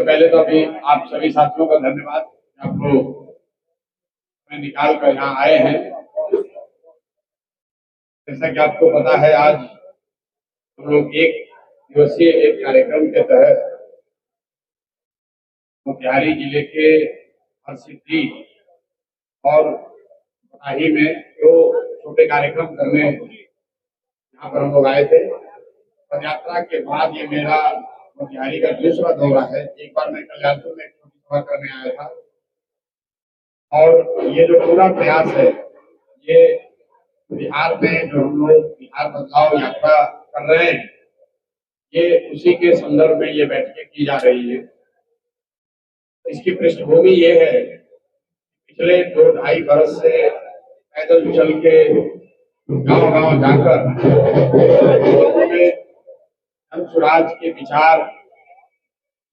पहले तो अभी आप सभी साथियों का धन्यवाद, आप लोग निकाल कर यहाँ आए हैं। जैसा कि आपको पता है, आज हम लोग एक दिवसीय एक कार्यक्रम के तहत मोतिहारी जिले के हरसिद्धि और मनाही में दो छोटे कार्यक्रम करने यहाँ पर हम लोग आए थे। पद यात्रा के बाद ये मेरा मोतिहारी का दूसरा दौरा है। एक बार मैं कल्याणपुर में एक छोटी सभा करने आया था, और ये जो पूरा प्रयास है, ये बिहार में जो हम लोग बिहार बदलाव यात्रा कर रहे हैं, ये उसी के संदर्भ में ये बैठकें की जा रही है। इसकी पृष्ठभूमि ये है, पिछले 2-2.5 वर्ष से पैदल चल के गांव-गांव जाकर लोगों में जन स्वराज के विचार,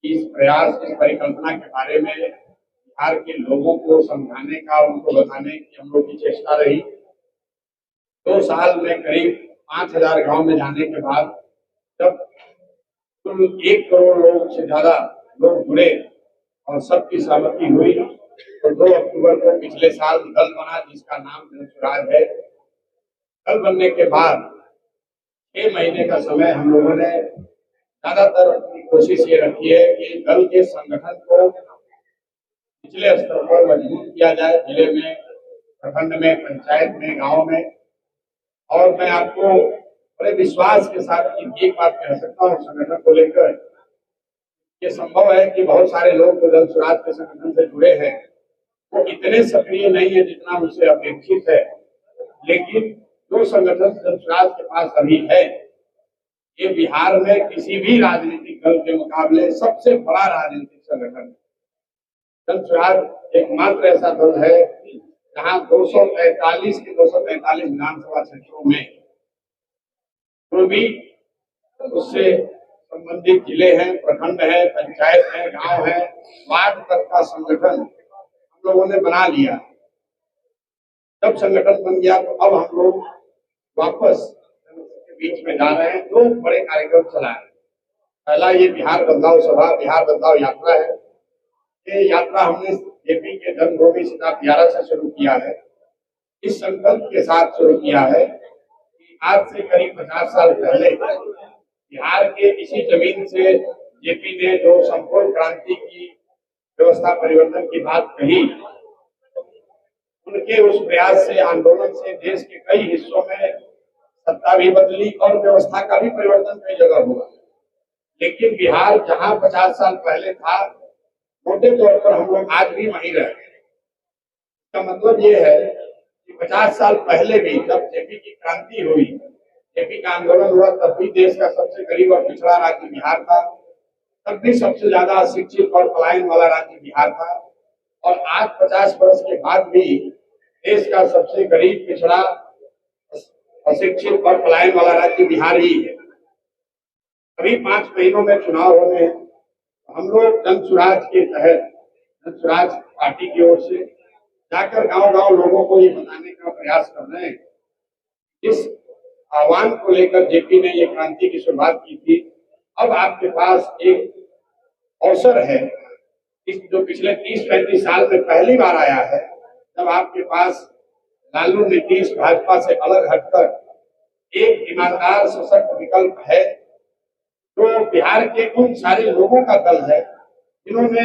इस प्रयास, इस परिकल्पना के बारे में बिहार के लोगों को समझाने का, उनको बताने की हम लोग की चेष्टा रही। 2 साल में करीब 5000 गांव में जाने के बाद जब कुल 1 करोड़ लोग से ज्यादा लोग जुड़े और सबकी सहमति हुई, तो 2 अक्टूबर को पिछले साल दल बना, जिसका नाम जन स्वराज है। दल बनने के बाद 6 महीने का समय हम लोगों ने ज्यादातर अपनी कोशिश ये रखी है कि दल के संगठन को पिछले स्तर पर मजबूत किया जाए, जिले में, प्रखंड में, पंचायत में, गांव में। और मैं आपको बड़े विश्वास के साथ एक बात कह सकता हूँ संगठन को लेकर, ये संभव है कि बहुत सारे लोग जो जन स्वराज के संगठन से जुड़े हैं वो इतने सक्रिय नहीं है जितना उनसे अपेक्षित है, लेकिन जो संगठन जन स्वराज के पास अभी है, ये बिहार में किसी भी राजनीतिक दल के मुकाबले सबसे बड़ा राजनीतिक संगठन है। जन स्वराज एकमात्र ऐसा दल है जहाँ 243 के 243 विधानसभा क्षेत्रों में जो भी उससे संबंधित जिले हैं, प्रखंड है, पंचायत है, गांव है, वार्ड तक का संगठन हम लोगों ने बना लिया। जब संगठन बन गया तो अब हम लोग वापस के बीच में जा रहे हैं। 2 बड़े कार्यक्रम चलाए। पहला ये बिहार बदलाव सभा, बिहार बदलाव यात्रा है। ये यात्रा हमने जेपी के जन्मभूमि सिद्धार्थ दियारा से शुरू किया है। इस संकल्प के साथ शुरू किया है कि आज से करीब 50 साल पहले बिहार के इसी जमीन से जेपी ने जो संपूर्ण क्रांति की व्यवस्था परिवर्तन की बात कही, उनके उस प्रयास से, आंदोलन से देश के कई हिस्सों में सत्ता भी बदली और व्यवस्था का भी परिवर्तन कई जगह हुआ। लेकिन बिहार जहां 50 साल पहले था, मोटे तौर पर हम लोग आज भी वहीं रह गए। इसका मतलब ये है कि 50 साल पहले भी जब जेपी की क्रांति हुई, जेपी का आंदोलन हुआ, तब भी देश का सबसे गरीब और पिछड़ा राज्य बिहार था। तब भी सबसे ज्यादा अशिक्षित और पलायन वाला राज्य बिहार था। और आज 50 वर्ष के बाद भी देश का सबसे गरीब, पिछड़ा, अशिक्षित और पलायन वाला राज्य बिहार ही है। अभी 5 महीनों में चुनाव होने हैं। हम लोग जन स्वराज के तहत, जन स्वराज पार्टी की ओर से जाकर गांव-गांव लोगों को ये बताने का प्रयास कर रहे हैं। इस आह्वान को लेकर जेपी ने ये क्रांति की शुरुआत की थी। अब आपके पास एक अवसर है, इस जो पिछले 30-35 साल में पहली बार आया है, जब आपके पास लालू, नीतीश, भाजपा से अलग हटकर एक ईमानदार, सशक्त विकल्प है, जो बिहार के उन सारे लोगों का दल है जिन्होंने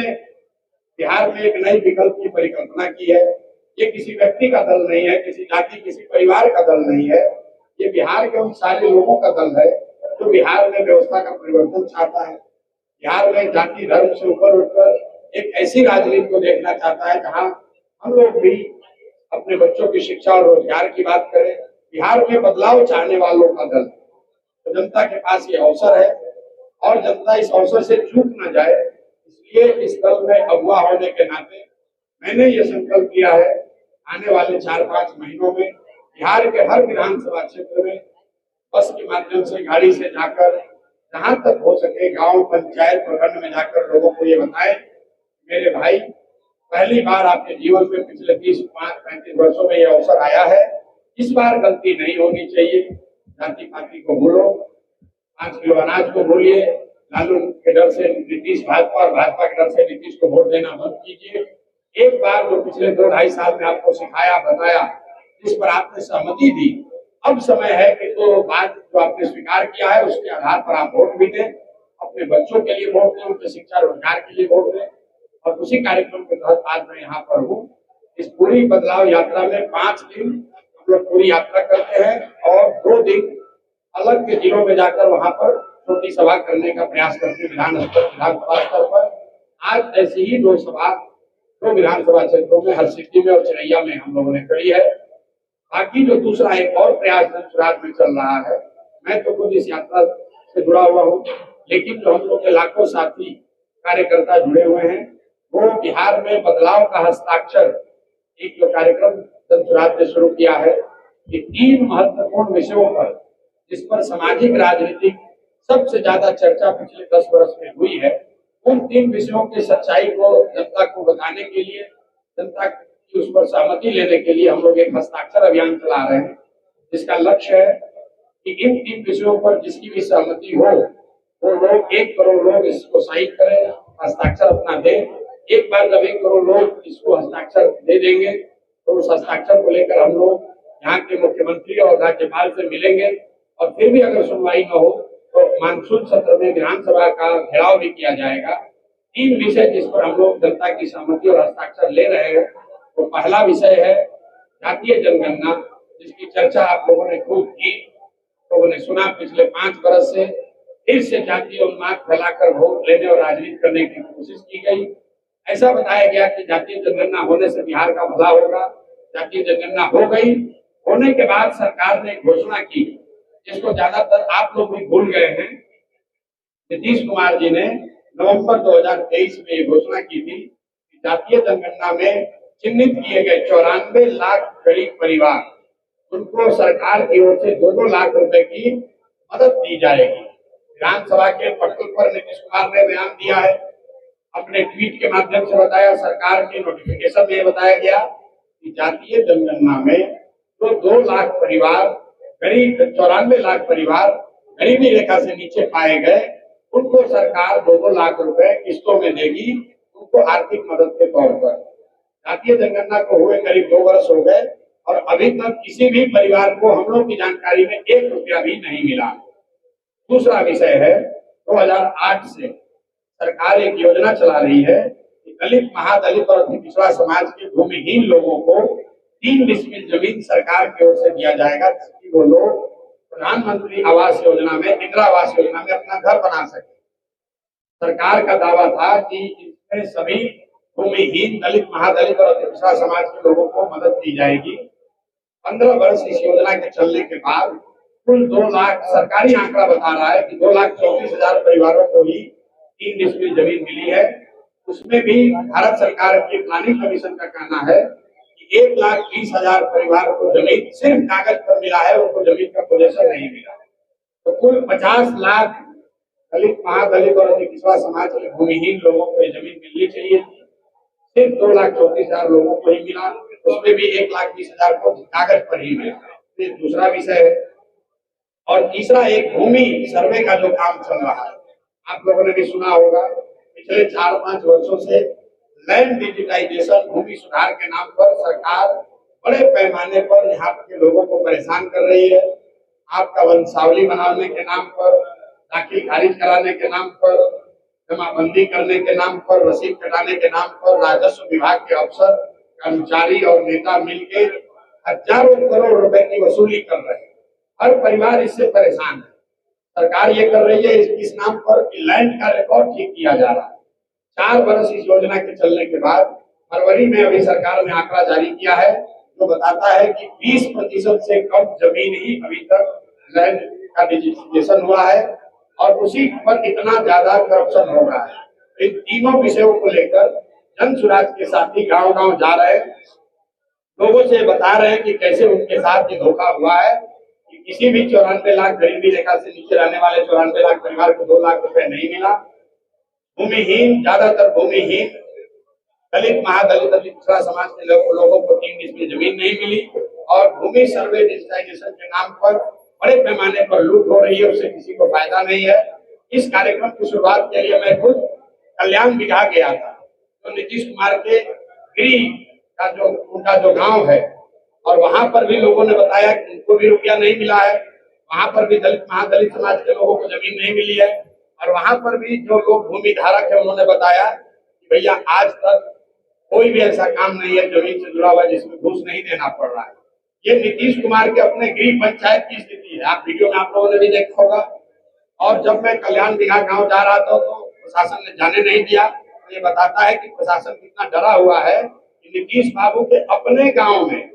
बिहार में एक नई विकल्प की परिकल्पना की है। ये किसी व्यक्ति का दल नहीं है, किसी जाति, किसी परिवार का दल नहीं है। ये बिहार के उन सारे लोगों का दल है जो बिहार में व्यवस्था का परिवर्तन चाहता है, बिहार में जाति धर्म से ऊपर उठकर एक ऐसी राजनीति को देखना चाहता है जहां हम लोग भी अपने बच्चों की शिक्षा और रोजगार की बात करें। बिहार में बदलाव चाहने वालों का दल। तो जनता के पास ये अवसर है और जनता इस अवसर से चूक न जाए, इसलिए इस दल में अगुवा होने के नाते मैंने ये संकल्प किया है, आने वाले 4-5 महीनों में बिहार के हर विधानसभा क्षेत्र में बस के माध्यम से, गाड़ी से जाकर, जहां तक हो सके गांव, पंचायत, प्रखंड में जाकर लोगों को ये बताएं, मेरे भाई, पहली बार आपके जीवन में पिछले 30-35 वर्षों में ये अवसर आया है। इस बार गलती नहीं होनी चाहिए। जाति पाति को भूलो, 5 किलो अनाज को भूलिए, लालू के डर से नीतीश भाजपा और भाजपा के डर से नीतीश को वोट देना बंद कीजिए। एक बार जो पिछले 2-2.5 साल में आपको सिखाया बताया, जिस पर आपने सहमति दी, अब समय है कि तो बात जो आपने स्वीकार किया है उसके आधार पर आप वोट भी दें, अपने बच्चों के लिए वोट दें, उनके शिक्षा रोजगार के लिए वोट दें। और उसी कार्यक्रम के तहत आज मैं यहाँ पर हूँ। इस पूरी बदलाव यात्रा में 5 दिन हम लोग पूरी यात्रा करते हैं और 2 दिन अलग के जिलों में जाकर वहां पर छोटी सभा करने का प्रयास करते हैं विधानसभा स्तर पर। आज ऐसी ही 2 सभा 2 विधानसभा क्षेत्रों में हरसिद्धि में और चिरैया में हम लोगों ने करी है। बाकी जो दूसरा एक और प्रयास गुजरात में चल रहा है, मैं तो खुद इस यात्रा से जुड़ा हुआ हूँ, लेकिन जो हम लोग के लाखों साथी कार्यकर्ता जुड़े हुए हैं, वो बिहार में बदलाव का हस्ताक्षर एक जो कार्यक्रम गुजरात ने शुरू किया है, कि 3 महत्वपूर्ण विषयों पर जिस पर सामाजिक राजनीतिक सबसे ज्यादा चर्चा पिछले 10 वर्ष में हुई है, उन 3 विषयों की सच्चाई को जनता को बताने के लिए, जनता की उस पर सहमति लेने के लिए हम लोग एक हस्ताक्षर अभियान चला रहे हैं, जिसका लक्ष्य है कि इन 3 विषयों पर जिसकी भी सहमति हो वो लोग 1 करोड़ लोग इसको साइन करें, हस्ताक्षर अपना दें। एक बार जब 1 करोड़ लोग इसको हस्ताक्षर दे देंगे तो उस हस्ताक्षर को लेकर हम लोग यहाँ के मुख्यमंत्री और राज्यपाल से मिलेंगे और फिर भी अगर सुनवाई न हो तो मानसून सत्र में विधानसभा का घेराव भी किया जाएगा। 3 विषय जिस पर हम लोग जनता की सहमति और हस्ताक्षर ले रहे हैं, तो पहला विषय है जातीय जनगणना, जिसकी चर्चा आप लोगों ने खूब की, लोगों ने सुना। पिछले 5 वर्ष से फिर से जातीय उन्माद फैलाकर वोट लेने और राजनीति करने की कोशिश की गई। ऐसा बताया गया कि जातीय जनगणना होने से बिहार का भला होगा। जातीय जनगणना हो गई, होने के बाद सरकार ने घोषणा की, जिसको ज्यादातर आप लोग भी भूल गए हैं। नीतीश कुमार जी ने नवंबर 2023 में ये घोषणा की थी कि जातीय जनगणना में चिन्हित किए गए 94 लाख गरीब परिवार, उनको सरकार की ओर से 2-2 लाख रुपए की मदद दी जाएगी। विधानसभा के पटल पर नीतीश कुमार ने बयान दिया है, अपने ट्वीट के माध्यम से बताया, सरकार के नोटिफिकेशन में बताया गया कि जातीय जनगणना में जो 2 लाख परिवार गरीब 94 लाख परिवार गरीबी रेखा से नीचे पाए गए, उनको सरकार 2-2 लाख रुपए किस्तों में देगी, उनको आर्थिक मदद के तौर पर। जातीय जनगणना को हुए करीब 2 वर्ष हो गए और अभी तक किसी भी परिवार को हम लोग की जानकारी में 1 रुपया भी नहीं मिला। दूसरा विषय है 2008 से सरकार एक योजना चला रही है कि दलित, महादलित और अति पिछड़ा समाज के भूमिहीन लोगों को 3 डिसमिल जमीन सरकार की ओर से दिया जाएगा, ताकि वो लोग प्रधानमंत्री आवास योजना में, इंदिरा आवास योजना में अपना घर बना सके। सरकार का दावा था कि इसमें सभी भूमिहीन, दलित, महादलित और अति पिछड़ा समाज के लोगों को मदद दी जाएगी। 15 वर्ष इस योजना के चलने के बाद कुल 2 लाख, सरकारी आंकड़ा बता रहा है कि 2,34,000 परिवारों को ही 3 डिसमिल जमीन मिली है। उसमें भी भारत सरकार की प्लानिंग कमीशन का कहना है कि 1,20,000 परिवार को जमीन सिर्फ कागज पर मिला है, उनको जमीन का पोजेशन नहीं मिला। तो कुल 50 लाख दलित, महादलित और अति पिछड़ा समाज के भूमिहीन लोगों को जमीन मिलनी चाहिए थी, सिर्फ 2,34,000 लोगों को ही मिला, उसमें भी 1,20,000 को कागज पर ही मिला। ये दूसरा विषय है। और तीसरा एक भूमि सर्वे का जो काम चल रहा है, आप लोगों ने भी सुना होगा, पिछले 4-5 वर्षों से लैंड डिजिटाइजेशन, भूमि सुधार के नाम पर सरकार बड़े पैमाने पर यहाँ के लोगों को परेशान कर रही है। आपका वंशावली बनाने के नाम पर, दाखिल खारिज कराने के नाम पर, जमाबंदी करने के नाम पर, रसीद कटाने के नाम पर राजस्व विभाग के अफसर, कर्मचारी और नेता मिलकर हजारों करोड़ रुपए की वसूली कर रहे हैं। हर परिवार इससे परेशान है। सरकार ये कर रही है इस नाम पर कि लैंड का रिकॉर्ड ठीक किया जा रहा है। 4 वर्ष इस योजना के चलने के बाद फरवरी में अभी सरकार ने आंकड़ा जारी किया है, जो बताता है कि 20% से कम जमीन ही अभी तक लैंड का डिजिटाइजेशन हुआ है और उसी पर इतना ज्यादा करप्शन हो रहा है। इन तीनों विषयों को लेकर जन सुराज के साथी गांव-गांव जा रहे हैं, लोगों से बता रहे हैं कि कैसे उनके साथ ये धोखा हुआ है कि किसी भी 94 लाख गरीबी रेखा से नीचे रहने वाले 94 लाख परिवार को 2 लाख रुपए नहीं मिला। भूमिहीन, ज्यादातर भूमिहीन दलित, महादलित, अति पिछड़ा समाज के लोगों को 3 डिसमिल जमीन नहीं मिली और भूमि सर्वे डिजिटाइजेशन के नाम पर बड़े पैमाने पर लूट हो रही है, उससे किसी को फायदा नहीं है। इस कार्यक्रम की शुरुआत के लिए मैं खुद कल्याण बिघा गया था, तो नीतीश कुमार के गृह का जो उनका जो गांव है, और वहां पर भी लोगों ने बताया कि उनको भी रुपया नहीं मिला है, वहां पर भी दलित महादलित समाज के लोगों को जमीन नहीं मिली है, और वहां पर भी जो लोग भूमि धारक है उन्होंने बताया कि भैया आज तक कोई भी ऐसा काम नहीं है जमीन से जुड़ा हुआ जिसमें घूस नहीं देना पड़ रहा है। ये नीतीश कुमार के अपने गृह पंचायत की स्थिति है। आप वीडियो में आप लोगों ने भी देखा होगा। और जब मैं कल्याण बिघा गांव जा रहा था तो प्रशासन ने जाने नहीं दिया। तो ये बताता है कि प्रशासन कितना डरा हुआ है कि नीतीश बाबू के अपने गांव में,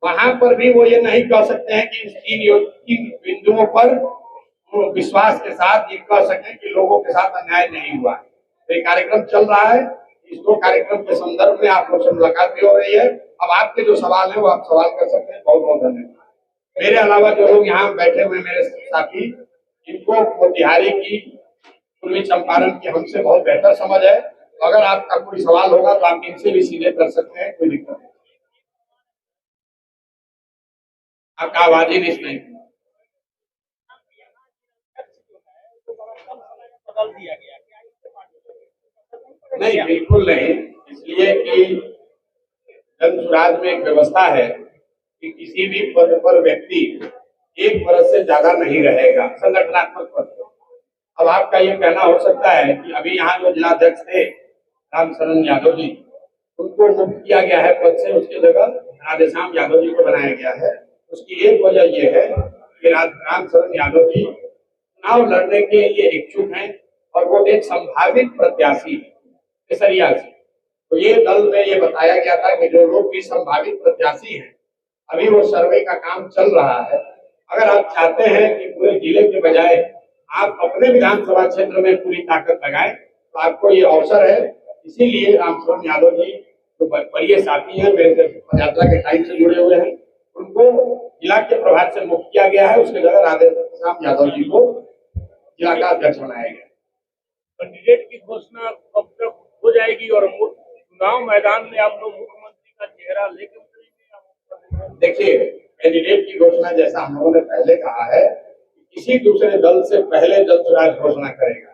वहां पर भी वो ये नहीं कह सकते हैं कि तीन बिंदुओं पर विश्वास के साथ ये कह सकें कि लोगों के साथ अन्याय नहीं हुआ है। तो ये कार्यक्रम चल रहा है। इस दो कार्यक्रम के संदर्भ में आप लोग से मुलाकात भी हो रही है। अब आपके जो सवाल है वो आप सवाल कर सकते हैं। बहुत बहुत धन्यवाद। मेरे अलावा जो लोग यहाँ बैठे हुए मेरे साथी, इनको मोतिहारी की, पूर्वी चंपारण की हमसे बहुत बेहतर समझ है। तो अगर आपका कोई सवाल होगा तो आप इनसे भी सीधे कर सकते हैं, कोई दिक्कत नहीं। आपका आवाज ही नहीं नहीं, बिल्कुल नहीं। इसलिए कि जन सुराज में एक व्यवस्था है कि किसी भी पद पर व्यक्ति 1 वर्ष से ज्यादा नहीं रहेगा, संगठनात्मक पद पर। अब आपका ये कहना हो सकता है कि अभी यहाँ जो जिलाध्यक्ष थे रामशरण यादव जी, उनको मुक्त किया गया है पद से, उसकी जगह राधेश्याम यादव जी को बनाया गया है। उसकी एक वजह यह है कि रामशरण यादव जी चुनाव लड़ने के लिए इच्छुक हैं और वो एक संभावित प्रत्याशी केसरिया से। तो ये दल में ये बताया गया था कि जो लोग भी संभावित प्रत्याशी हैं, अभी वो सर्वे का काम चल रहा है। अगर आप चाहते हैं कि पूरे जिले के बजाय आप अपने विधानसभा क्षेत्र में पूरी ताकत लगाएं, तो आपको ये अवसर है। इसीलिए रामशरण यादव जी जो बड़े साथी हैं, मेरे पदयात्रा के टाइम से जुड़े हुए हैं, उनको जिला के प्रभार से मुक्त किया गया है। उसकी जगह राधेश्याम यादव जी को जिला का अध्यक्ष बनाया गया। कैंडिडेट की घोषणा कब तक हो जाएगी और चुनाव मैदान में आप लोग मुख्यमंत्री का चेहरा लेकर उतरेंगे? देखिए, कैंडिडेट की घोषणा जैसा हम लोगों ने पहले कहा है, किसी दूसरे दल से पहले जन सुराज घोषणा करेगा।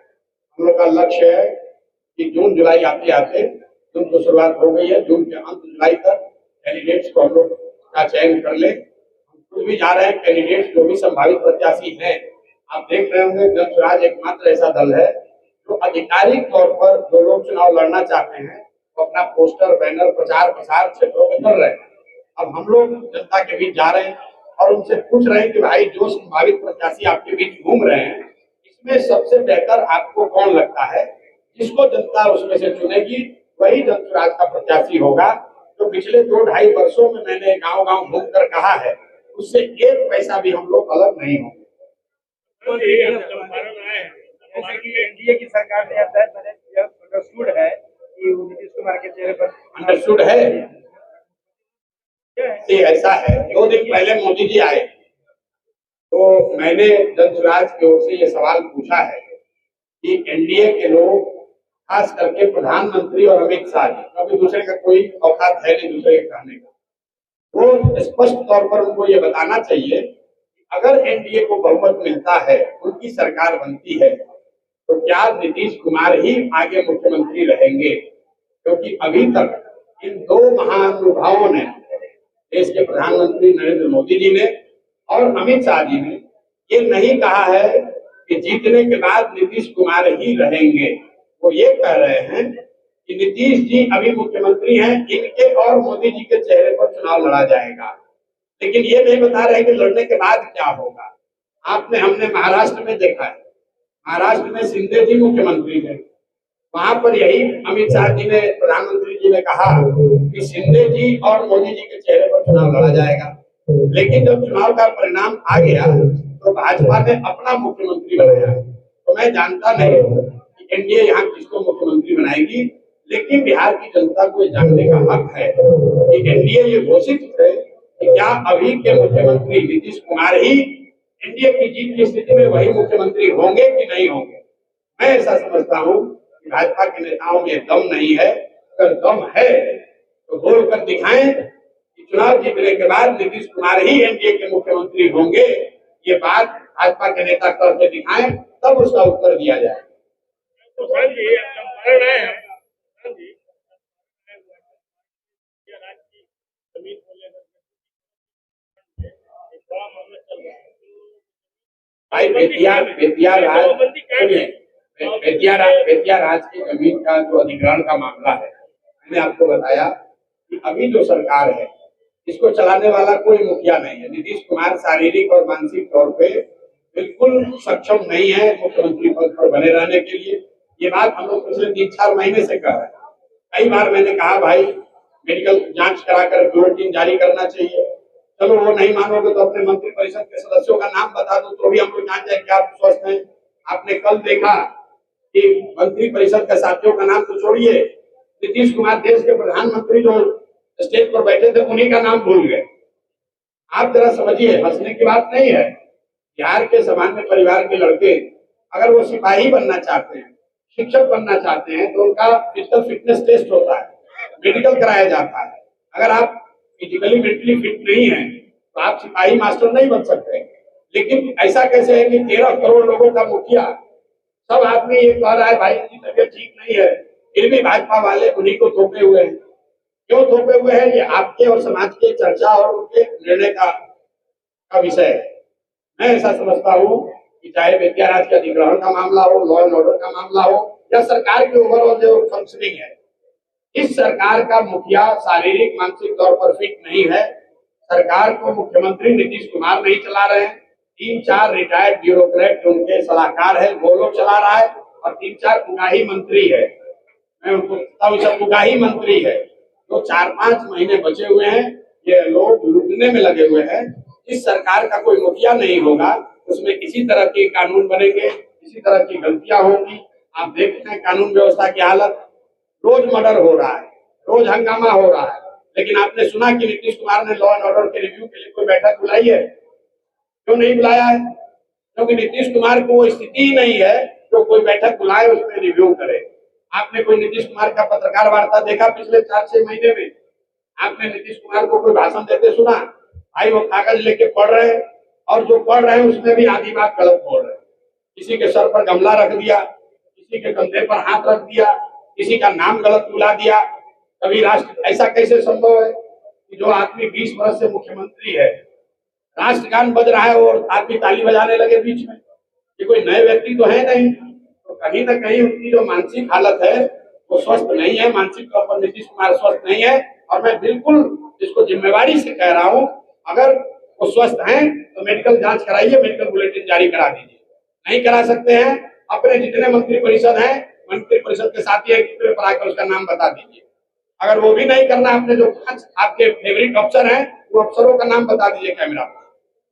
हम लोग का लक्ष्य है कि जून जुलाई आते आते, जून की शुरुआत हो गई है, जून के अंत जुलाई तक कैंडिडेट्स को हम लोग का चयन कर ले। हम खुद भी जा रहे हैं, कैंडिडेट्स जो भी संभावित प्रत्याशी हैं, आप देख रहे होंगे जन सुराज एकमात्र ऐसा दल है जो आधिकारिक तौर पर जो लोग चुनाव लड़ना चाहते हैं वो अपना पोस्टर, बैनर, प्रचार प्रसार क्षेत्रों में कर रहे हैं। अब हम लोग जनता के बीच जा रहे हैं और उनसे पूछ रहे हैं कि भाई जो संभावित प्रत्याशी आपके बीच घूम रहे हैं, इसमें सबसे बेहतर आपको कौन लगता है? जिसको जनता उसमें से चुनेगी वही जन सुराज का प्रत्याशी होगा। जो पिछले 2-2.5 वर्षों में मैंने गांव गांव घूमकर कहा है, उससे 1 पैसा भी हम लोग अलग नहीं होंगे। एनडीए की सरकार ने अंडरस्टूड है कि नीतीश कुमार के चेहरे पर अंडरस्टूड है। ये ऐसा है, 2 दिन पहले मोदी जी आए तो मैंने जन सुराज की ओर से ये सवाल पूछा है कि एनडीए के लोग, खास करके प्रधानमंत्री और अमित शाह जी, क्योंकि दूसरे का कोई औकात है नहीं दूसरे के कहने का, वो स्पष्ट तौर पर उनको ये बताना चाहिए कि अगर एनडीए को बहुमत मिलता है, उनकी सरकार बनती है, तो क्या नीतीश कुमार ही आगे मुख्यमंत्री रहेंगे? क्योंकि अभी तक इन 2 महानुभावों ने, देश के प्रधानमंत्री नरेंद्र मोदी जी ने और अमित शाह जी ने, ये नहीं कहा है कि जीतने के बाद नीतीश कुमार ही रहेंगे। वो ये कह रहे हैं कि नीतीश जी अभी मुख्यमंत्री हैं, इनके और मोदी जी के चेहरे पर चुनाव लड़ा जाएगा, लेकिन ये नहीं बता रहे कि लड़ने के बाद क्या होगा। हमने महाराष्ट्र में देखा है, महाराष्ट्र में शिंदे जी मुख्यमंत्री थे, वहां पर यही अमित शाह जी ने, प्रधानमंत्री जी ने कहा कि शिंदे जी और मोदी जी के चेहरे पर चुनाव लड़ा जाएगा। लेकिन जब चुनाव का परिणाम आ गया तो भाजपा ने अपना मुख्यमंत्री बनाया। तो मैं जानता नहीं कि एनडीए यहाँ किसको मुख्यमंत्री बनाएगी, लेकिन बिहार की जनता को जानने का हक है कि एनडीए ये घोषित करे कि क्या अभी के मुख्यमंत्री नीतीश कुमार ही एनडीए की जीत की स्थिति में वही मुख्यमंत्री होंगे कि नहीं होंगे। मैं ऐसा समझता हूँ कि भाजपा के नेताओं में दम नहीं है। अगर दम है तो बोल कर दिखाएं कि चुनाव जीतने के बाद नीतीश कुमार ही एनडीए के मुख्यमंत्री होंगे। ये बात भाजपा के नेता करके दिखाएं। तब उसका उत्तर दिया जाए। तो खान जी चंपारण आए हैं, खान जी ये राज्य की जमीन को लेकर एक बड़ा मामला चल रहा है। भाई बेतिया राज की जमीन का जो अधिग्रहण का मामला है, मैंने आपको बताया कि अभी जो सरकार है इसको चलाने वाला कोई मुखिया नहीं है। नीतीश कुमार शारीरिक और मानसिक तौर पे बिल्कुल सक्षम नहीं है मुख्यमंत्री पद पर बने रहने के लिए। ये बात हम लोग पिछले 3-4 महीने से कह रहे हैं। कई बार मैंने कहा भाई मेडिकल जांच कराकर बुलेटिन जारी करना चाहिए। चलो वो नहीं मानोगे तो अपने मंत्री परिषद के सदस्यों का नाम बता दो तो भी हम लोग जान जाए कि आप स्वस्थ हैं। आपने कल देखा कि मंत्री परिषद के साथियों का नाम तो छोड़िए, नीतीश कुमार देश के प्रधानमंत्री जो स्टेज पर बैठे थे उन्हीं का नाम भूल गए। आप जरा समझिए, हंसने की बात नहीं है। बिहार के सामान्य परिवार के लड़के अगर वो सिपाही बनना चाहते हैं, शिक्षक बनना चाहते हैं तो उनका फिजिकल फिटनेस टेस्ट होता है, मेडिकल कराया जाता है। अगर आप फिजिकली मेंटली फिट नहीं है तो आप सिपाही मास्टर नहीं बन सकते। लेकिन ऐसा कैसे है कि 13 करोड़ लोगों का मुखिया, सब आदमी ये कह रहा है भाई इनकी तबीयत ठीक नहीं है, फिर भी भाजपा वाले उन्हीं को थोपे हुए हैं। क्यों थोपे हुए हैं? ये आपके और समाज के चर्चा और उनके निर्णय का विषय है। मैं ऐसा समझता हूँ कि चाहे बेतिया राज के अधिग्रहण का मामला हो, लॉ एंड ऑर्डर का मामला हो या सरकार की ओवरऑल जो फंक्शनिंग है, इस सरकार का मुखिया शारीरिक मानसिक तौर पर फिट नहीं है। सरकार को मुख्यमंत्री नीतीश कुमार नहीं चला रहे हैं, 3-4 रिटायर्ड ब्यूरोक्रेट जो उनके सलाहकार है वो लोग चला रहा है और 3-4 उगाही मंत्री है। मैं उनको तब सब उगाही मंत्री है जो 4-5 महीने बचे हुए हैं, ये लोग लूटने में लगे हुए हैं। इस सरकार का कोई मुखिया नहीं होगा, उसमें इसी तरह के कानून बनेंगे, इसी तरह की गलतियां होंगी। आप देखते हैं कानून व्यवस्था की हालत, रोज मर्डर हो रहा है, रोज हंगामा हो रहा है। लेकिन आपने सुना कि नीतीश कुमार ने लॉ एंड ऑर्डर के रिव्यू के लिए कोई बैठक बुलाई है? क्यों नहीं बुलाया है? क्योंकि नीतीश कुमार को वो स्थिति ही नहीं है जो कोई बैठक बुलाए उसमें रिव्यू करे। आपने कोई नीतीश कुमार का पत्रकार वार्ता देखा पिछले 4-6 महीने में? आपने नीतीश कुमार को कोई भाषण देते सुना? भाई वो कागज लेके पढ़ रहे हैं और जो पढ़ रहे हैं उसमें भी आधी बात गलत बोल रहे हैं। किसी के सर पर गमला रख दिया, किसी के कंधे पर हाथ रख दिया, किसी का नाम गलत बुला दिया। कभी राष्ट्र, ऐसा कैसे संभव है कि जो आदमी 20 वर्ष से मुख्यमंत्री है, राष्ट्रगान बज रहा है और आदमी ताली बजाने लगे बीच में? ये कोई नए व्यक्ति तो है नहीं। तो कहीं ना कहीं उनकी जो मानसिक हालत है वो स्वस्थ नहीं है, मानसिक तौर पर नीतीश कुमार स्वस्थ नहीं है। और मैं बिल्कुल इसको जिम्मेवारी से कह रहा हूँ, अगर वो स्वस्थ हैं तो मेडिकल जांच कराइए, मेडिकल बुलेटिन जारी करा दीजिए। नहीं करा सकते हैं, अपने जितने मंत्री परिषद हैं, मंत्री परिषद के साथी एक दूसरे पर आकर उसका नाम बता दीजिए। अगर वो भी नहीं करना, अपने जो 5 आपके फेवरेट अफसर हैं वो अफसरों का नाम बता दीजिए कैमरा पर।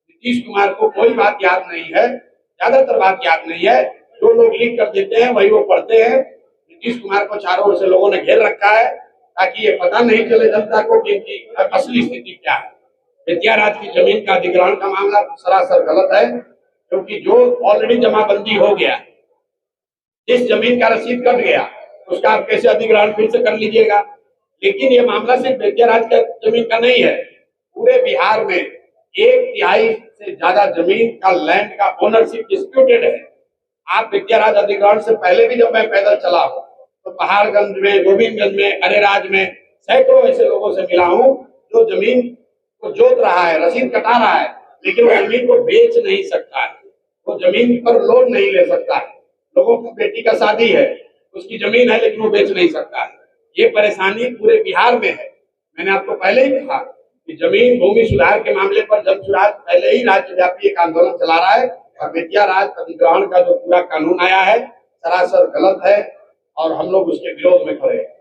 नीतीश कुमार को कोई बात याद नहीं है, ज्यादातर बात याद नहीं है। जो लोग लीक कर देते हैं वही वो पढ़ते हैं। नीतीश कुमार को चारों ओर से लोगों ने घेर रखा है ताकि ये पता नहीं चले जनता को कि इनकी असली स्थिति क्या है। बेतिया राज की जमीन का अधिग्रहण का मामला सरासर गलत है, क्योंकि जो ऑलरेडी जमाबंदी हो गया, जिस जमीन का रसीद कट गया, उसका आप कैसे अधिग्रहण फिर से कर लीजिएगा? लेकिन ये मामला सिर्फ बेतिया राज का जमीन का नहीं है, पूरे बिहार में 1/3 से ज्यादा जमीन का लैंड का ओनरशिप डिस्प्यूटेड है। आप बेतिया राज अधिग्रहण से पहले भी जब मैं पैदल चला हूँ तो पहाड़गंज में, गोविंदगंज में, अरेराज में सैकड़ों ऐसे लोगों से मिला हूँ जो जमीन को जोत रहा है, रसीद कटा रहा है, लेकिन वो जमीन को बेच नहीं सकता है, वो जमीन पर लोन नहीं ले सकता है। लोगों की बेटी का शादी है, उसकी जमीन है लेकिन वो बेच नहीं सकता है। ये परेशानी पूरे बिहार में है। मैंने आपको पहले ही कहा कि जमीन भूमि सुधार के मामले पर जनसुराज पहले ही राज्यव्यापी एक आंदोलन चला रहा है और बेतिया राज अधिग्रहण का जो पूरा कानून आया है सरासर गलत है और हम लोग उसके विरोध में खड़े हैं।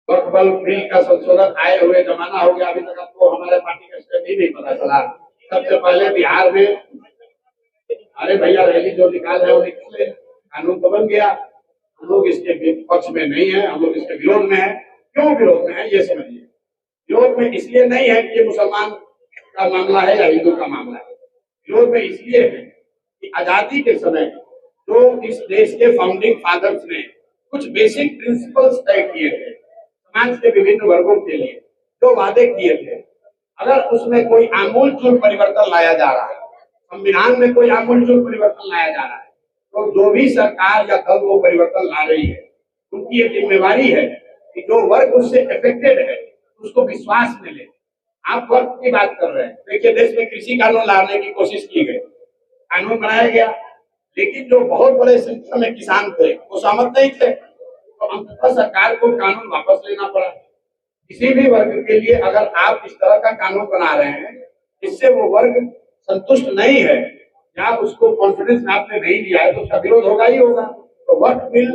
वक्फ बिल का संशोधन आए हुए जमाना हो गया, अभी तक आपको हमारे पार्टी का स्टेप ही नहीं पता चला। सबसे पहले बिहार में अरे भैया रैली जो निकाल है वो निकले, कानून तो बन गया। हम लोग इसके पक्ष में नहीं है, हम लोग इसके विरोध में है। क्यों विरोध में है ये समझिए। विरोध में इसलिए नहीं है कि ये मुसलमान का मामला है या हिंदू का मामला है। विरोध में इसलिए है कि आजादी के समय जो इस देश के फाउंडिंग फादर्स ने कुछ बेसिक प्रिंसिपल्स तय किए थे समाज के विभिन्न वर्गों के लिए, जो वादे किए थे, अगर उसमें कोई आमूल चूल परिवर्तन लाया जा रहा है, संविधान में कोई आमूलचूल परिवर्तन लाया जा रहा है, तो जो भी सरकार या दल वो परिवर्तन ला रही है, उनकी ये जिम्मेवारी है कि जो वर्ग उससे अफेक्टेड है उसको विश्वास में ले। आप वर्ग की बात कर रहे हैं, देखिए देश में कृषि कानून लाने की कोशिश की गई, कानून बनाया गया, लेकिन जो बहुत बड़े संख्या में किसान थे वो सहमत नहीं थे, तो अंततः सरकार को कानून वापस लेना पड़ा। किसी भी वर्ग के लिए अगर आप इस तरह का कानून बना रहे हैं जिससे वो वर्ग संतुष्ट नहीं है या उसको कॉन्फिडेंस में आपने नहीं दिया है, तो उसका विरोध होगा ही होगा। तो वक्फ बिल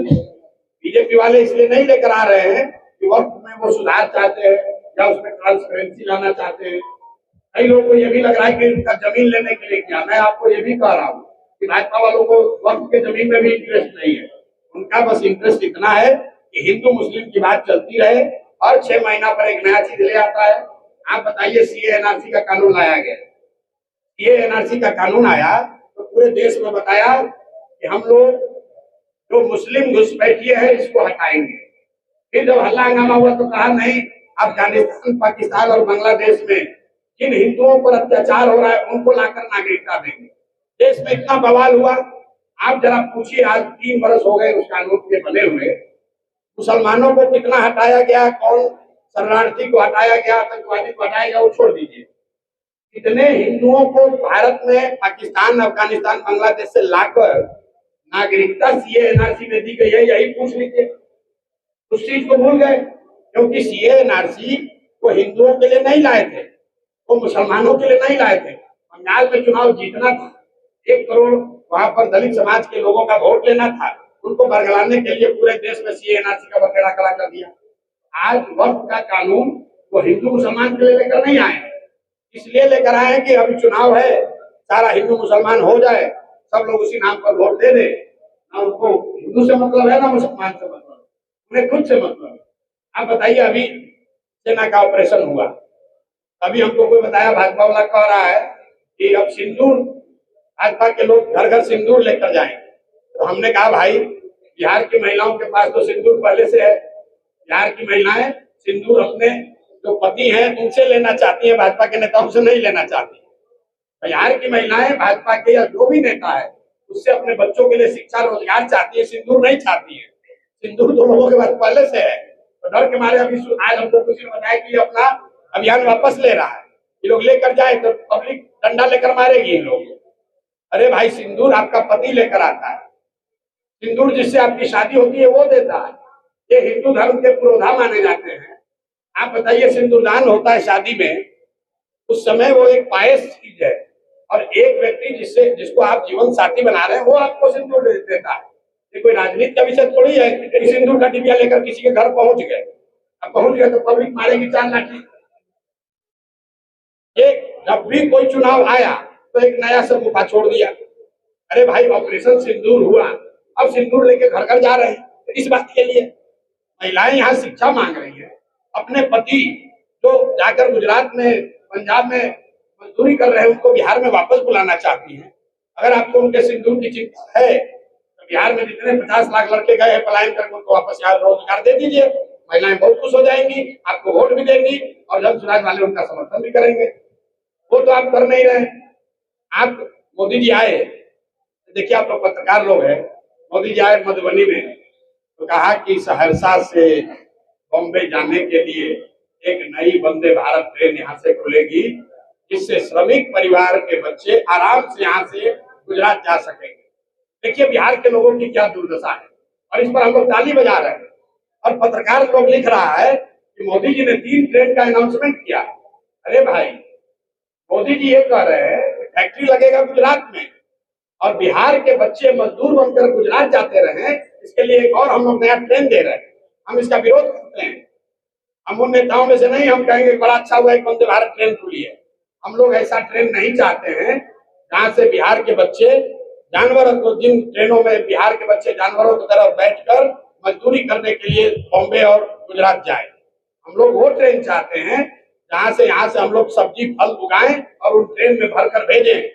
बीजेपी वाले इसलिए नहीं लेकर आ रहे हैं कि वक्फ में वो सुधार चाहते हैं या उसमें ट्रांसपेरेंसी लाना चाहते हैं। कई लोगों को ये भी लग रहा है कि उनका जमीन लेने के लिए किया। मैं आपको ये भी कह रहा हूँ कि भाजपा वालों को वक्फ के जमीन में भी इंटरेस्ट नहीं है, उनका बस इंटरेस्ट इतना है कि हिंदू मुस्लिम की बात चलती रहे, हर 6 महीना पर एक नया चीज ले आता है। आप बताइए, सीए एनआरसी का कानून लाया गया, सीए एनआरसी का कानून आया तो पूरे देश में बताया कि हम लोग जो मुस्लिम घुसपैठिए है इसको हटाएंगे। फिर जब हल्ला हंगामा हुआ तो कहा नहीं, अफगानिस्तान, पाकिस्तान और बांग्लादेश में जिन हिंदुओं पर अत्याचार हो रहा है उनको लाकर नागरिकता देंगे। देश में इतना बवाल हुआ। आप जरा पूछिए, आज 3 वर्ष हो गए उस कानून के बने हुए, मुसलमानों को कितना हटाया गया, कौन शरणार्थी को हटाया गया, आतंकवादी को हटाया गया, वो छोड़ दीजिए। कितने हिंदुओं को भारत में पाकिस्तान, अफगानिस्तान, बांग्लादेश से लाकर नागरिकता सीए एनआरसी में दी गई है, यही पूछ लीजिए। उस चीज को भूल गए, क्योंकि सीए एनआरसी वो हिंदुओं के लिए नहीं लाए थे, वो मुसलमानों के लिए नहीं लाए थे। बंगाल में चुनाव जीतना था, 1 करोड़ वहां पर दलित समाज के लोगों का वोट लेना था, उनको बरगलाने के लिए पूरे देश में सीए एनआरसी का बखेड़ा खड़ा कर दिया। आज वक्फ का कानून वो हिंदू मुसलमान के लिए लेकर नहीं आए, इसलिए लेकर आए कि अभी चुनाव है, सारा हिंदू मुसलमान हो जाए, सब लोग उसी नाम पर वोट दे दे। ना उनको हिंदू से मतलब है ना मुसलमान से मतलब, उन्हें खुद से मतलब। आप बताइए, अभी सेना का ऑपरेशन हुआ, अभी हमको कोई बताया, भाजपा वाला कह रहा है कि अब सिंदूर, भाजपा के लोग घर घर सिंदूर लेकर जाएंगे। तो हमने कहा भाई, बिहार की महिलाओं के पास तो सिंदूर पहले से है, बिहार की महिलाएं सिंदूर अपने जो पति हैं उनसे लेना चाहती है, भाजपा के नेताओं से नहीं लेना चाहती। बिहार की महिलाएं भाजपा के या जो भी नेता है उससे अपने बच्चों के लिए शिक्षा रोजगार चाहती है, सिंदूर नहीं चाहती है। सिंदूर तो लोगों के पास पहले से है, तो डर के मारे अभी आज हमको किसी ने बताया कि अपना अभियान वापस ले रहा है, ये लोग लेकर जाए तो पब्लिक डंडा लेकर मारेगी इन लोग। अरे भाई, सिंदूर आपका पति लेकर आता है, सिंदूर जिससे आपकी शादी होती है वो देता है, ये हिंदू धर्म के पुरोधा माने जाते हैं। आप बताइए, सिंदूरदान होता है शादी में, उस समय वो एक पायस चीज है, और एक व्यक्ति जिसको आप जीवन साथी बना रहे हैं वो आपको सिंदूर देता है। ये कोई राजनीति का विषय थोड़ी है कि सिंदूर का डिबिया लेकर किसी के घर पहुंच गए, अब पहुंच गए तो पब्लिक मारेगी 4 लाठी। जब भी कोई चुनाव आया तो एक नया समुखा छोड़ दिया। अरे भाई, ऑपरेशन सिंदूर हुआ, अब सिंदूर लेके घर घर जा रहे हैं, तो इस बात के लिए महिलाएं यहाँ शिक्षा मांग रही है, अपने पति जो जाकर गुजरात में, पंजाब में मजदूरी कर रहे हैं उनको बिहार में वापस बुलाना चाहती हैं। अगर आपको उनके सिंदूर की चिंता है तो बिहार में जितने 50 लाख लड़के गए हैं पलायन करके, उनको वापस यहाँ रोजगार दे दीजिए, महिलाएं बहुत खुश हो जाएंगी, आपको वोट भी देंगी और जन सुराज वाले उनका समर्थन भी करेंगे। वो तो आप कर नहीं रहे। आप, मोदी जी आए, देखिए आप लोग पत्रकार लोग हैं, मोदी जी आए मधुबनी में तो कहा कि सहरसा से बॉम्बे जाने के लिए एक नई वंदे भारत ट्रेन यहाँ से खुलेगी, जिससे श्रमिक परिवार के बच्चे आराम से यहाँ से गुजरात जा सकेंगे। देखिए बिहार के लोगों की क्या दुर्दशा है, और इस पर हम लोग ताली बजा रहे हैं। और पत्रकार लोग लिख रहा है कि मोदी जी ने 3 ट्रेन का अनाउंसमेंट किया। अरे भाई, मोदी जी ये कह रहे हैं फैक्ट्री लगेगा गुजरात में और बिहार के बच्चे मजदूर बनकर गुजरात जाते रहे, इसके लिए एक और हम लोग नया ट्रेन दे रहे हैं। हम इसका विरोध करते हैं। हम उन नेताओं में से नहीं, हम कहेंगे बड़ा अच्छा हुआ एक वंदे भारत ट्रेन खुली है। हम लोग ऐसा ट्रेन नहीं चाहते हैं जहां से बिहार के बच्चे जानवरों को, जिन ट्रेनों में बिहार के बच्चे जानवरों की तरह बैठकर मजदूरी करने के लिए बॉम्बे और गुजरात जाए। हम लोग वो ट्रेन चाहते हैं जहां से यहाँ से हम लोग सब्जी फल उगाएं और उन ट्रेन में भरकर भेजें।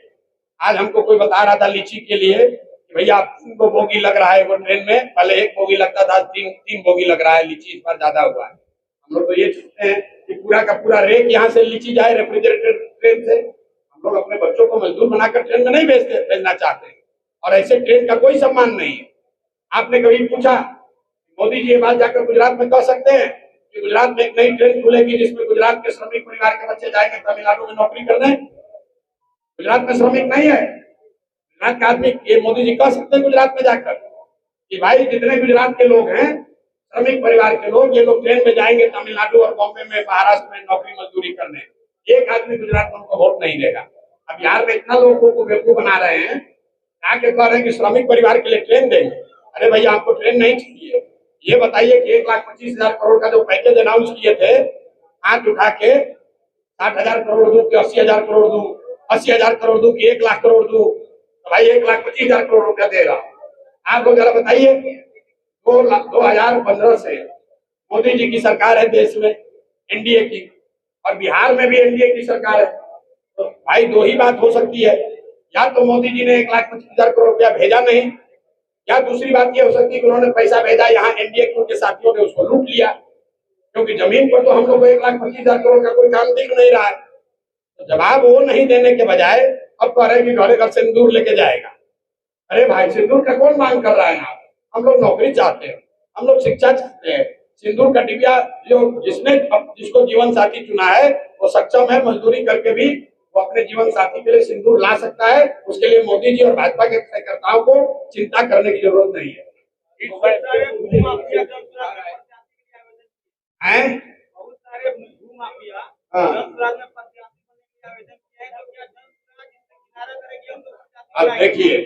आज हमको कोई बता रहा था लीची के लिए कि भैया 3 बोगी लग रहा है वो ट्रेन में, पहले 1 बोगी लगता था, 3 बोगी लग रहा है, लीची इस बार ज्यादा हुआ है। हम लोग तो ये चाहते हैं कि पूरा का पूरा रेक यहाँ से लीची जाए रेफ्रिजरेटेड ट्रेन से। हम लोग अपने बच्चों को मजदूर बनाकर ट्रेन में नहीं भेजना चाहते, और ऐसे ट्रेन का कोई सम्मान नहीं है। आपने कभी पूछा, मोदी जी ये बात जाकर गुजरात में कह सकते हैं कि गुजरात में एक नई ट्रेन खुलेगी जिसमें गुजरात के श्रमिक परिवार के बच्चे जाएंगे तमिलनाडु में नौकरी करने? गुजरात में श्रमिक नहीं है। गुजरात का आदमी, ये मोदी जी कह सकते हैं गुजरात में जाकर कि भाई जितने गुजरात के लोग हैं, श्रमिक परिवार के लोग, ये लोग ट्रेन में जाएंगे तमिलनाडु और बॉम्बे में, महाराष्ट्र में नौकरी मजदूरी करने। एक आदमी गुजरात में उनको वोट नहीं देगा। अब बिहार में इतना लोगों को बेवकूफ बना रहे हैं, आके कह रहे हैं कि श्रमिक परिवार के लिए ट्रेन देंगे। अरे भैया, आपको ट्रेन नहीं चाहिए। ये बताइए कि 1,25,000 करोड़ का जो पैकेज अनाउंस किए थे, हाथ उठा के 60,000 करोड़ दूं कि 80,000 करोड़ दूं, 80,000 करोड़ दूं कि 1,00,000 करोड़ दूं, तो भाई 1,25,000 करोड़ रुपया देगा। आप लोग जरा बताइए, 2015 से मोदी जी की सरकार है देश में, एनडीए की, और बिहार में भी एनडीए की सरकार है। तो भाई दो ही बात हो सकती है, या तो मोदी जी ने 1,25,000 करोड़ रुपया भेजा नहीं, या दूसरी बात ये हो सकती है कि उन्होंने पैसा भेजा, यहाँ एनडीए के उनके साथियों ने उसको लूट लिया, क्योंकि जमीन पर तो हम लोग को 1,25,000 करोड़ का कोई काम दिख नहीं रहा है। तो जवाब वो नहीं देने के बजाय अब कह रहे हैं कि घरे घर सिंदूर लेके जाएगा। अरे भाई, सिंदूर का कौन मांग कर रहा है यहाँ? हम लोग नौकरी चाहते हैं, हम लोग शिक्षा चाहते हैं। सिंदूर का डिबिया जो जिसको जीवन साथी चुना है, वो सक्षम है मजदूरी करके भी वो अपने जीवन साथी के लिए सिंदूर ला सकता है। उसके लिए मोदी जी और भाजपा के कार्यकर्ताओं को चिंता करने की जरूरत नहीं है। बहुत सारे भूमाफिया अब देखिए,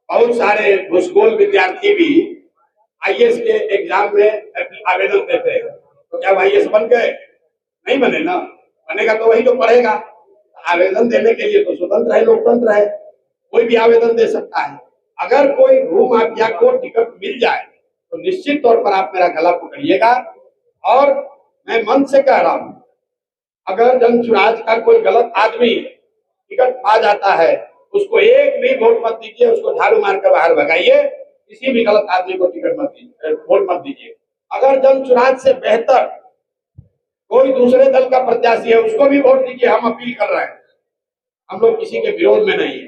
बहुत सारे घुसखोर विद्यार्थी भी आईएएस के एग्जाम में आवेदन देते हैं, तो क्या आईएएस बन गए? नहीं बने ना। बनेगा तो वही जो पढ़ेगा। आवेदन देने के लिए तो स्वतंत्र है, लोकतंत्र है, कोई भी आवेदन दे सकता है। अगर कोई भूमाफिया को टिकट मिल जाए तो निश्चित तौर पर आप मेरा गला पकड़िएगा, और मैं मन से कह रहा हूं, अगर जनसुराज का कोई गलत आदमी टिकट पा जाता है, उसको एक भी वोट मत दीजिए, उसको झाड़ू मारकर बाहर भगाइए। किसी भी गलत आदमी को टिकट मत दीजिए, वोट मत दीजिए। अगर जनसुराज से बेहतर कोई दूसरे दल का प्रत्याशी है, उसको भी वोट दीजिए। हम अपील कर रहे हैं, हम लोग किसी के विरोध में नहीं है।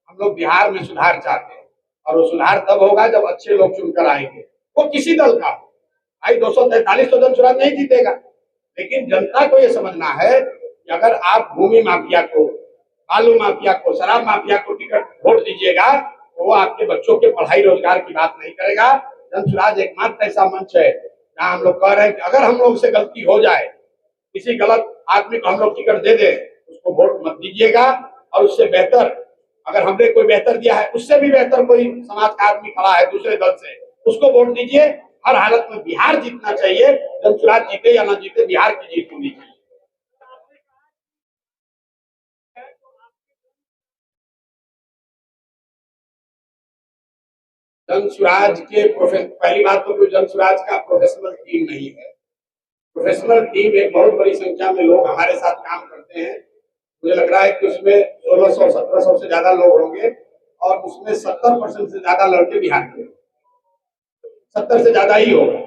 हम लोग बिहार में सुधार चाहते हैं, और वो सुधार तब होगा जब अच्छे लोग चुनकर आएंगे, वो किसी दल का हो। भाई 243 तो जनसुराज नहीं जीतेगा, लेकिन जनता को ये समझना है कि अगर आप भूमि माफिया को, बालू माफिया को, शराब माफिया को टिकट वोट दीजिएगा, तो वो आपके बच्चों के पढ़ाई रोजगार की बात नहीं करेगा। जनसुराज एकमात्र ऐसा मंच है जहाँ हम लोग कह रहे हैं कि अगर हम लोग से गलती हो जाए, किसी गलत आदमी को हम लोग टिकट दे दे, उसको वोट मत दीजिएगा। और उससे बेहतर, अगर हमने कोई बेहतर दिया है, उससे भी बेहतर कोई समाज का आदमी खड़ा है दूसरे दल से, उसको वोट दीजिए। हर हालत में बिहार जीतना चाहिए, जनसुराज जीते या ना जीते, बिहार की जीत होनी चाहिए। जनसुराज के पहली बात तो कोई जनसुराज का प्रोफेशनल टीम नहीं है। प्रोफेशनल टीम एक बहुत बड़ी संख्या में लोग हमारे साथ काम करते हैं। मुझे लग रहा है कि उसमें 1600-1700 से ज्यादा लोग होंगे, और उसमें 70% से ज्यादा लड़के बिहार के, 70 से ज्यादा ही होगा।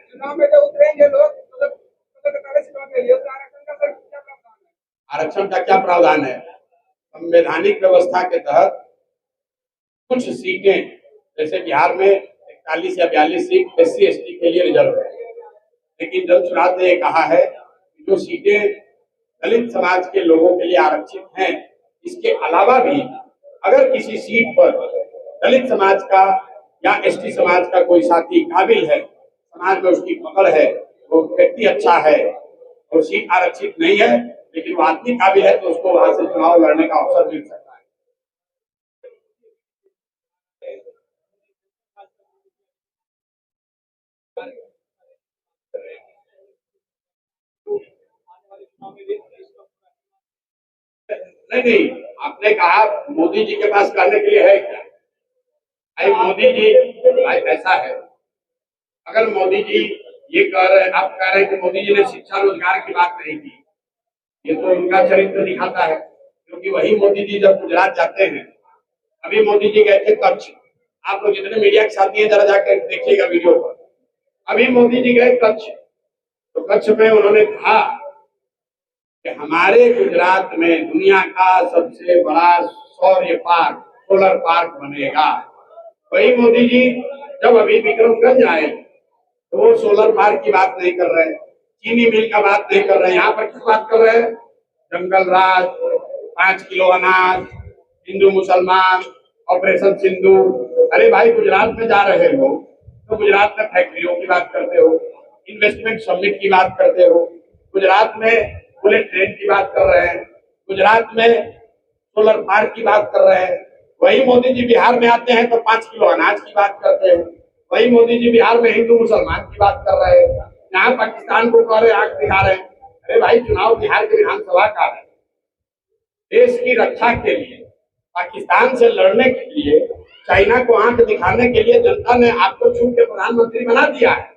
चुनाव में जो उतरेंगे लोग, आरक्षण का क्या प्रावधान है? संवैधानिक व्यवस्था के तहत कुछ सीटें, जैसे बिहार में 41 या 42 सीट SC/ST के लिए रिजर्व है, लेकिन जनसुराज ने कहा है कि जो सीटें दलित समाज के लोगों के लिए आरक्षित हैं, इसके अलावा भी अगर किसी सीट पर दलित समाज का या ST समाज का कोई साथी काबिल है, समाज में उसकी पकड़ है, वो व्यक्ति अच्छा है और सीट आरक्षित नहीं है, लेकिन वो आदमी काबिल है, तो उसको वहां से चुनाव लड़ने का अवसर मिल सकता है। नहीं, आपने कहा मोदी जी के पास करने के लिए है क्या? भाई मोदी जी, भाई ऐसा है, अगर मोदी जी ये कह रहे हैं, आप कह रहे हैं कि मोदी जी ने शिक्षा रोजगार की बात नहीं की, ये तो उनका चरित्र दिखाता है, क्योंकि वही मोदी जी जब गुजरात जाते हैं, अभी मोदी जी गए थे कच्छ। आप लोग जितने मीडिया के साथी हैं, जरा जाकर देखिएगा वीडियो पर। अभी मोदी जी गए कच्छ, तो कच्छ में उन्होंने कहा कि हमारे गुजरात में दुनिया का सबसे बड़ा सौर्य पार्क, सोलर पार्क बनेगा। वही मोदी जी जब अभी विक्रमगंज आए तो वो सोलर पार्क की बात नहीं कर रहे, चीनी मिल का बात नहीं कर रहे, यहाँ पर किस बात कर रहे हैं? जंगल राज, 5 किलो अनाज, हिंदू मुसलमान, ऑपरेशन सिंधु। अरे भाई, गुजरात में जा रहे हो तो गुजरात में फैक्ट्रियों की बात करते हो, इन्वेस्टमेंट समिट की बात करते हो, गुजरात में बुलेट ट्रेन की बात कर रहे हैं, गुजरात में सोलर पार्क की बात कर रहे हैं। वही मोदी जी बिहार में आते हैं तो 5 किलो अनाज की बात करते हैं। वही मोदी जी बिहार में हिंदू मुसलमान की बात कर रहे हैं, यहाँ पाकिस्तान को कह रहे आंख दिखा रहे हैं। अरे भाई, चुनाव बिहार के विधानसभा का है, देश की रक्षा के लिए, पाकिस्तान से लड़ने के लिए, चाइना को आंख दिखाने के लिए जनता ने आपको चुन के प्रधानमंत्री बना दिया है।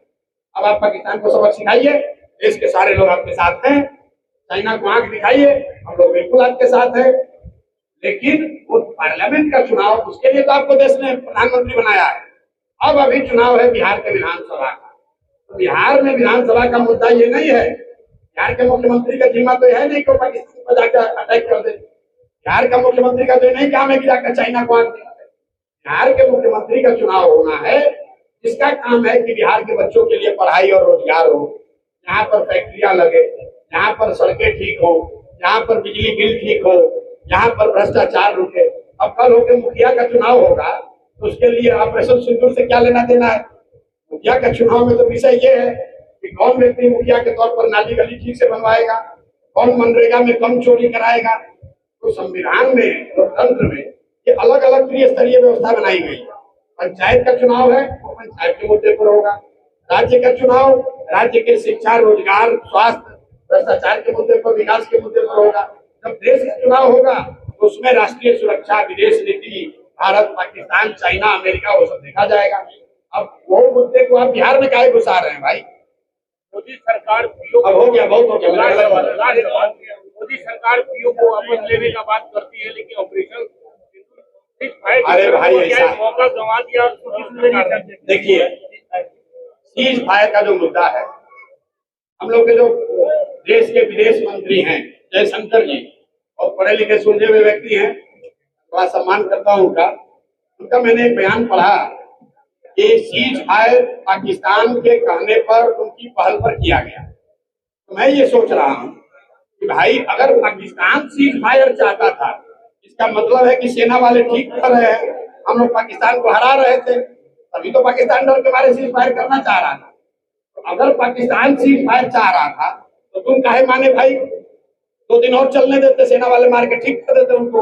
अब आप पाकिस्तान को सबक सिखाइए, देश के सारे लोग आपके साथ हैं। चाइना को आंख दिखाइए, हम लोग बिल्कुल आपके साथ हैं। लेकिन वो पार्लियामेंट का चुनाव, उसके लिए तो आपको देश ने प्रधानमंत्री बनाया है। अब अभी चुनाव है बिहार के विधानसभा का, तो बिहार में विधानसभा का मुद्दा ये नहीं है। बिहार के मुख्यमंत्री का जिम्मा तो है नहीं कि पाकिस्तान पर जाकर अटैक कर दे। बिहार का मुख्यमंत्री का तो नहीं काम है कि जाकर चाइना को आंख दिखा दे। बिहार के मुख्यमंत्री का चुनाव होना है जिसका काम है कि बिहार के बच्चों के लिए पढ़ाई और रोजगार हो, यहाँ पर फैक्ट्रियां लगे, यहाँ पर सड़कें ठीक हो, यहाँ पर बिजली बिल ठीक हो, यहाँ पर भ्रष्टाचार रुके। अब कल होकर मुखिया का चुनाव होगा तो उसके लिए ऑपरेशन सिंदूर से क्या लेना देना है? मुखिया का चुनाव में तो विषय ये है कि कौन व्यक्ति मुखिया के तौर पर नाली गली ठीक से बनवाएगा, कौन मनरेगा में कम चोरी कराएगा। तो संविधान में, लोकतंत्र में ये अलग अलग त्रिस्तरीय व्यवस्था बनाई गई है। पंचायत का चुनाव है वो पंचायत के मुद्दे पर होगा, राज्य का चुनाव राज्य के शिक्षा, रोजगार, स्वास्थ्य, भ्रष्टाचार के मुद्दे पर, विकास के मुद्दे पर होगा। जब देश का चुनाव होगा तो उसमें राष्ट्रीय सुरक्षा, विदेश नीति, भारत, पाकिस्तान, चाइना, अमेरिका, वो सब देखा जाएगा। अब वो मुद्दे को आप बिहार में काहे घुसा रहे हैं भाई? मोदी सरकार पीओ अब हो गया, बहुत हो गया, मेरा गलत बात। मोदी सरकार पीओ को वापस लेने का बात करती है, लेकिन ऑपरेशन अरे भाई, ऐसा मौका गंवा दिया। देखिए, सीज फायर का जो मुद्दा है, हम लोग के जो देश के विदेश मंत्री हैं जयशंकर जी, और पढ़े लिखे सुलझे हुए व्यक्ति हैं, बड़ा सम्मान करता हूँ उनका मैंने एक बयान पढ़ा कि सीज फायर पाकिस्तान के कहने पर, उनकी पहल पर किया गया। तो मैं ये सोच रहा हूँ कि भाई, अगर पाकिस्तान सीज फायर चाहता था, इसका मतलब है कि सेना वाले ठीक कर रहे हैं, हम लोग पाकिस्तान को हरा रहे थे, तभी तो पाकिस्तान डर के मारे सीज फायर करना चाह रहा था। तो अगर पाकिस्तान सीज फायर चाह रहा था तो तुम काहे माने भाई? 2 दिन और चलने देते, सेना वाले मार के ठीक कर देते उनको।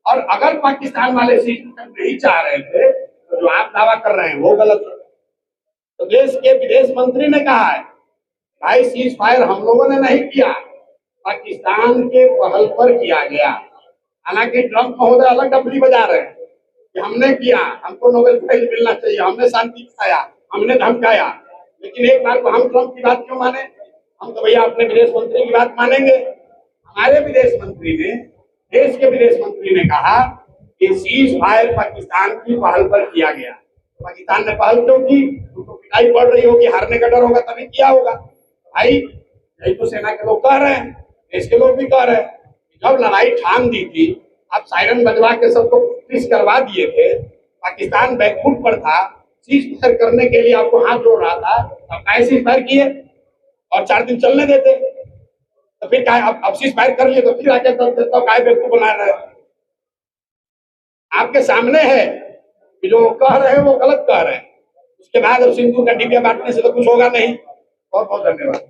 और अगर पाकिस्तान वाले सीज फायर नहीं चाह रहे थे तो जो आप दावा कर रहे हैं वो गलत है। तो देश के विदेश मंत्री ने कहा है भाई, सीज फायर हम लोगों ने नहीं किया, पाकिस्तान के पहल पर किया गया। हालांकि ट्रंप महोदय अलग डबली बजा रहे हैं कि हमने किया, हमको नोबेल प्राइज मिलना चाहिए, हमने शांति दिखाया, हमने धमकाया। लेकिन एक बार को हम ट्रंप की बात क्यों माने? हम तो भैया अपने विदेश मंत्री की बात मानेंगे। हमारे विदेश मंत्री ने, देश के विदेश मंत्री ने कहा कि सीज फायर पाकिस्तान की पहल पर किया गया। पाकिस्तान ने पहल क्यों की? उनको पिटाई पड़ रही होगी, हारने का डर होगा, तभी किया होगा। भाई, यही तो सेना के लोग कह रहे हैं, देश के लोग भी कह रहे हैं। जब लड़ाई ठान दी थी, आप सायरन बजवा के सबको फिक्स करवा दिए थे, पाकिस्तान बैकफुट पर था, सीज फायर करने के लिए आपको हाथ जोड़ रहा था, अब काहे सीज फायर किए? और 4 दिन चलने देते तो फिर काहे? अब सीज फायर कर लिए तो फिर आके तो काहे बेवकूफ बना रहे? आपके सामने है कि जो कह रहे हैं वो गलत कह रहे हैं। उसके बाद अब सिंदूर का डिबिया बांटने से तो कुछ होगा नहीं। बहुत बहुत धन्यवाद।